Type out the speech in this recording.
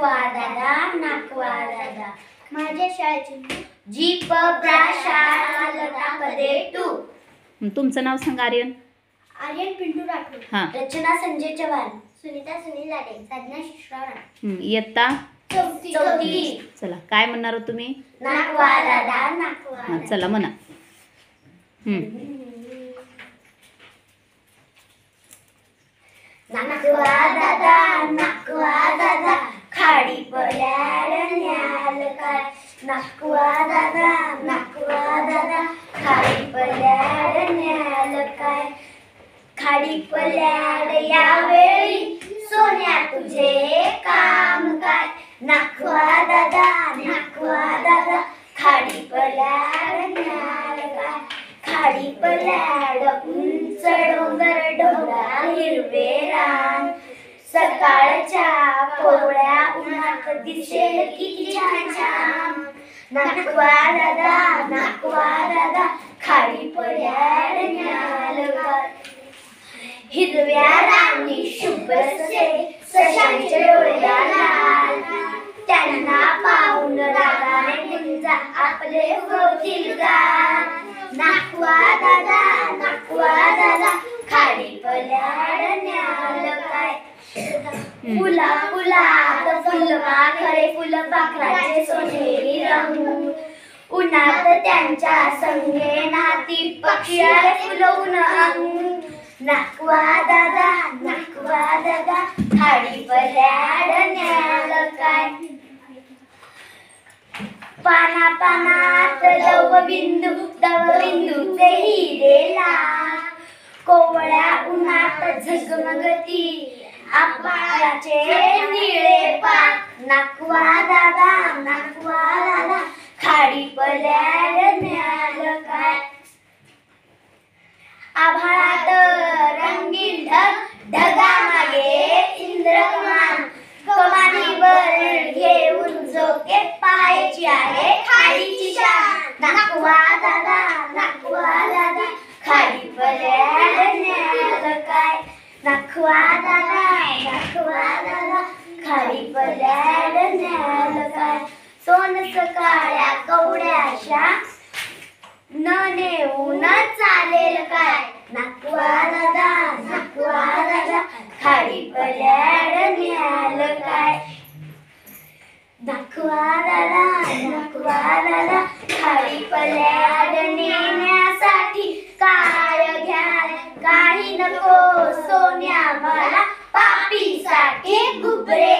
नाकवा दादा नाकवा दादा. माझ्या शाळेचे जीप प्राशाळा लता पदे टू. तुमचं नाव सांगा. आर्यन. आर्यन पिंटू राठोड. हां. रचना संजय चव्हाण. सुनीता सुनील लाडे. साधना शिश्राव. इयत्ता चौथी. चला काय म्हणणार हो तुम्ही. नाकवा दादा नाकवा. चला म्हणा. नाकवा दादा नाकवा दादा खाडी पड्याड न्याल काय. नाकवा दादा नाकवा दादा खाडी पड्याड न्याल काय. खाडी पड्याड यावेळी सोन्या तुझे काम काय. नाकवा दादा नाकवा दादा खाडी पड्याड न्याल काय. खाडी पड्याड उंच डोंगर डोंगरा हिरवे रान. सकाळच्या कोवळ्या उन्हात दिसेल किती छान छान. नाकवा दादा नाकवा दादा खाडी पड्याड न्याल काय. हिरव्या रानी शुभ्र सशांचे डोळे लाल. त्यांना पाहून रागाने गुंजा आपले होतील गाल. नाकवा दादा नाकवा दादा खाडी पड्याड न्याल काय. फुला फुलात फुलपाखरे फुलपाखराचे सोनेरी रंग. उन्हात त्यांच्या संगे नाती पक्षी आले फुलवून अंग. नाकवा दादा नाकवा दादा खाडी पड्याड न्याल काय. पाना पानात दवबिंदूचे हिरे लाल. कोवळ्या उन्हात झगमगती आभाळाचे निळे पाक. नाकवा दादा नाकवा दादा खाडी पड्याड न्याल काय. आभाळात रंगीन ढग ढगामागे इंद्रकमान. कमानीवर घेऊन झोके पाहायची आहे खाडीची शान. नाकवा दादा नाकवा दादा खाडी पड्याड न्याल काय. नाकवा दादा नाकवा दादा खाडी पड्याड न्याल काय. सोन सकाळ्या कवड्याशा न नेऊन चालेल काय. नाकवा दादा नाकवा दादा खाडी पड्याड न्याल काय. नाकवा दादा नाकवा दादा खाडी पड्याड नेण्यासाठी काय घ्याल. काही नको सोन्या मला पापीसाठी घुबरे